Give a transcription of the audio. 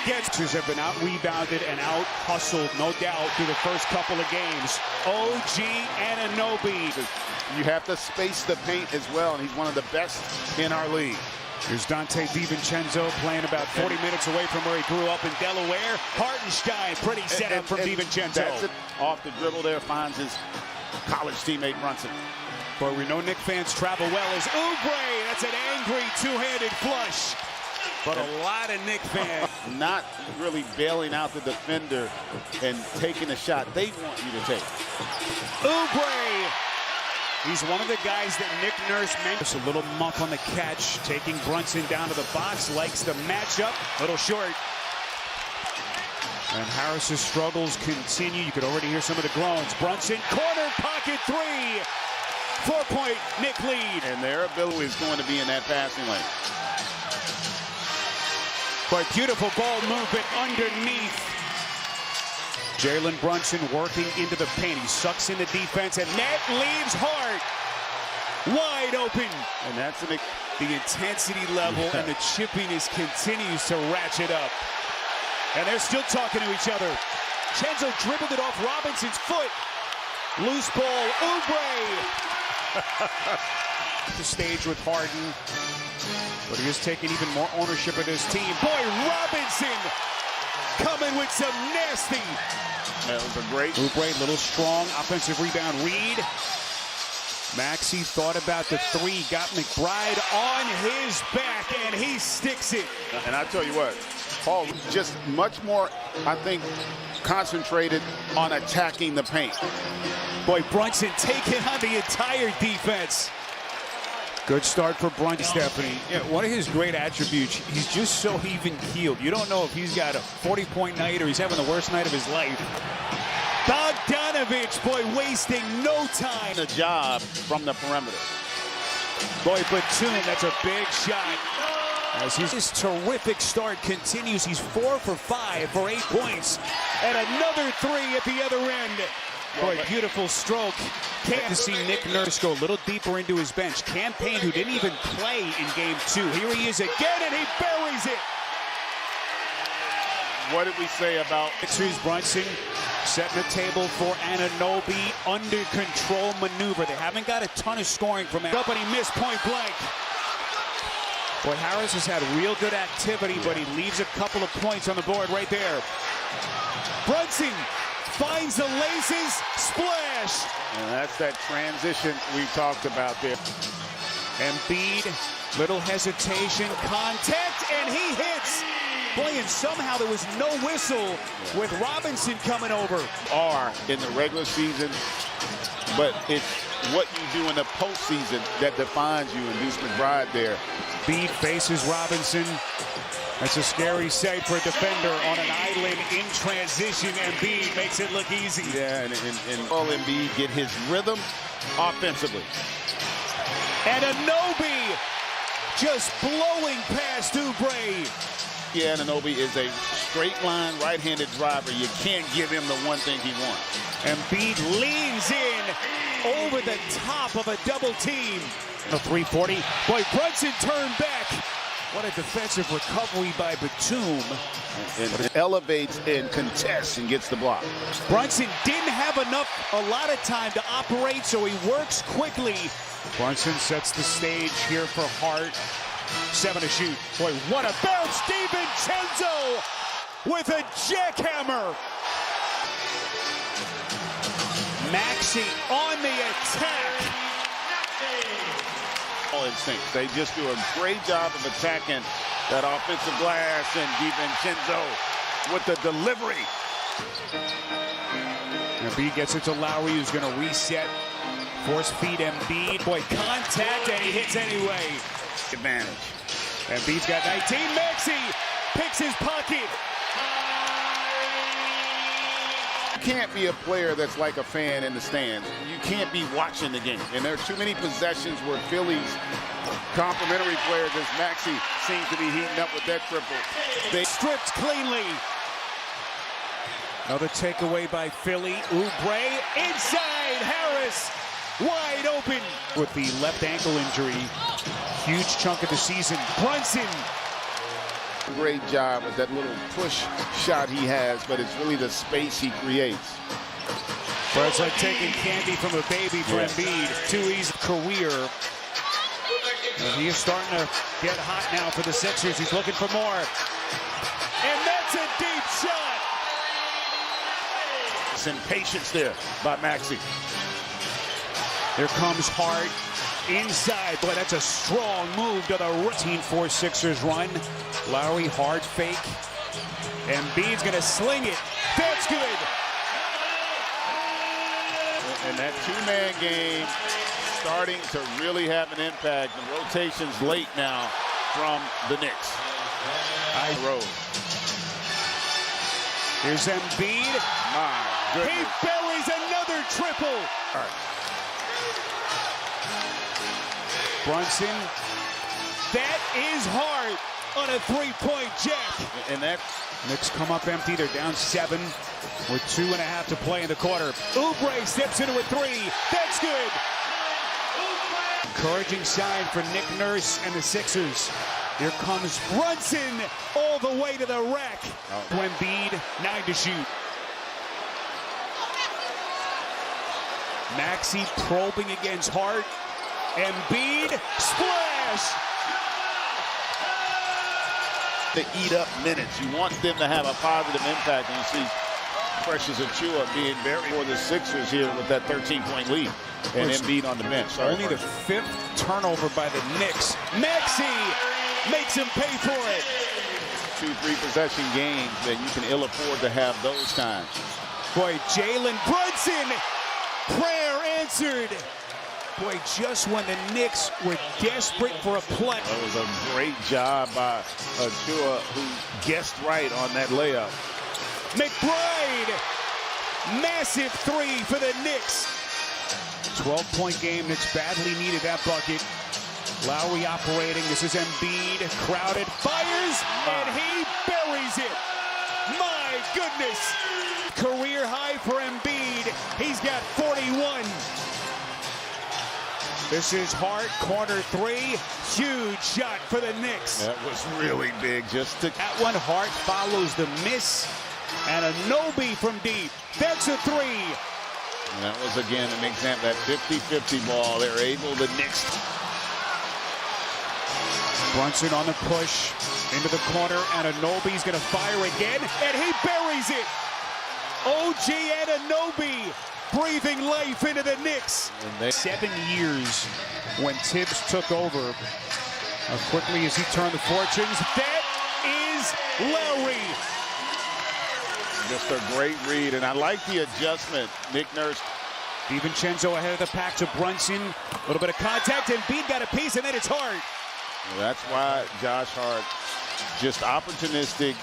gets. Have been out-rebounded and out-hustled, no doubt, through the first couple of games. OG Anunoby. You have to space the paint as well, and he's one of the best in our league. Here's Dante DiVincenzo playing about 40 minutes away from where he grew up in Delaware. Hartenstein, pretty set up from DiVincenzo. That's it. Off the dribble there, finds his college teammate Brunson. But we know Knick fans travel well as Oubre. That's an angry two-handed flush. But a lot of Knick fans not really bailing out the defender and taking a shot they want you to take. Oubre. He's one of the guys that Nick Nurse mentioned. A little muff on the catch, taking Brunson down to the box, likes the matchup. Little short. And Harris's struggles continue. You could already hear some of the groans. Brunson, corner pocket three. 4-point Knick lead. And their ability is going to be in that passing lane. But beautiful ball movement underneath. Jalen Brunson working into the paint. He sucks in the defense, and net leaves hard. Wide open. And that's the intensity level and the chippiness continues to ratchet up. And they're still talking to each other. Chenzo dribbled it off Robinson's foot. Loose ball, Oubre. The stage with Harden. But he is taking even more ownership of his team. Boy, Robinson coming with some nasty. That was a great. Oubre, little strong offensive rebound. Reed. Maxey thought about the three, got McBride on his back, and he sticks it. And I tell you what, Paul just much more, I think, concentrated on attacking the paint. Boy, Brunson taking on the entire defense. Good start for Brunson, Stephanie. Yeah, one of his great attributes, he's just so even-keeled. You don't know if he's got a 40-point night or he's having the worst night of his life. Bogdanovich, boy, wasting no time. The job from the perimeter. Boy, Batum, that's a big shot. As his terrific start continues, he's 4 for 5 for 8 points. And another 3 at the other end. Boy, beautiful stroke. Can't to see Nick Nurse go a little deeper into his bench. Campaign, who didn't even play in game 2. Here he is again, and he buries it. What did we say about Sixers? Brunson setting the table for Anunoby. Under control maneuver. They haven't got a ton of scoring from him. Up and he missed point blank. Boy, Harris has had real good activity, but he leaves a couple of points on the board right there. Brunson finds the laces, splash. And that's that transition we talked about there. Embiid, little hesitation, contact, and he hits. Boy, and somehow there was no whistle with Robinson coming over. Are in the regular season, but it's what you do in the postseason that defines you. And Deuce McBride there. Embiid faces Robinson. That's a scary sight for a defender on an island in transition. Embiid makes it look easy. Yeah, and all Embiid get his rhythm offensively. And Anunoby just blowing past Oubre. Yeah, Anunoby is a straight line right-handed driver. You can't give him the one thing he wants. Embiid leans in over the top of a double team. A 340. Boy, Brunson turned back. What a defensive recovery by Batum. And elevates and contests and gets the block. Brunson didn't have a lot of time to operate, so he works quickly. Brunson sets the stage here for Hart. 7 to shoot. Boy, what a bounce. DiVincenzo with a jackhammer. Maxey on the attack. All instincts. They just do a great job of attacking that offensive glass, and DiVincenzo with the delivery. Embiid gets it to Lowry, who's going to reset. Force feed Embiid. Boy, contact, and he hits anyway. Advantage. Embiid's got 19. Maxey picks his pocket. You can't be a player that's like a fan in the stands. You can't be watching the game. And there are too many possessions where Philly's complimentary players, as Maxey seems to be heating up with that triple. They stripped cleanly. Another takeaway by Philly. Oubre inside. Harris wide open with the left ankle injury. Huge chunk of the season. Brunson Great job with that little push shot he has, but it's really the space he creates. Well, it's like taking candy from a baby for Embiid. Too easy career. And he is starting to get hot now for the Sixers. He's looking for more. And that's a deep shot. Some patience there by Maxey. Here comes Hart inside. Boy, that's a strong move to the 13-4 Sixers run. Lowry, hard fake. Embiid's going to sling it. That's good. And that two-man game starting to really have an impact. The rotation's late now from the Knicks. Here's Embiid. My goodness. He buries another triple. Brunson. That is hard on a three-point jack. And that Knicks come up empty. They're down 7 with 2.5 to play in the quarter. Oubre steps into a three. That's good. Encouraging sign for Nick Nurse and the Sixers. Here comes Brunson all the way to the rack. Embiid, 9 to shoot. Maxey probing against Hart. Embiid, splash! to eat up minutes. You want them to have a positive impact, and you see Precious Achiuwa being very for the Sixers here with that 13-point lead, and Embiid on the bench. Only the 5th turnover by the Knicks. Maxey makes him pay for it. 2-3 possession games that you can ill afford to have those times. Boy, Jalen Brunson, prayer answered. Boy, just when the Knicks were desperate for a play. That was a great job by Achiuwa, who guessed right on that layup. McBride, massive 3 for the Knicks. 12-point game. Knicks badly needed that bucket. Lowry operating. This is Embiid, crowded, fires, and he buries it. My goodness. Career high for Embiid. He's got 41. This is Hart, corner 3. Huge shot for the Knicks. That was really big. Just to that one, Hart follows the miss. And a no-B from deep. That's a 3. And that was, again, an example, that 50-50 ball. They're able, the Knicks. Brunson on the push into the corner, and Anunoby's going to fire again, and he buries it. OG Anunoby breathing life into the Knicks. 7 years when Tibbs took over. How quickly has he turned the fortunes? That is Lowry. Just a great read, and I like the adjustment. Nick Nurse. DiVincenzo ahead of the pack to Brunson. A little bit of contact, and Embiid got a piece, and then it's Hart. Well, that's why Josh Hart, just opportunistic.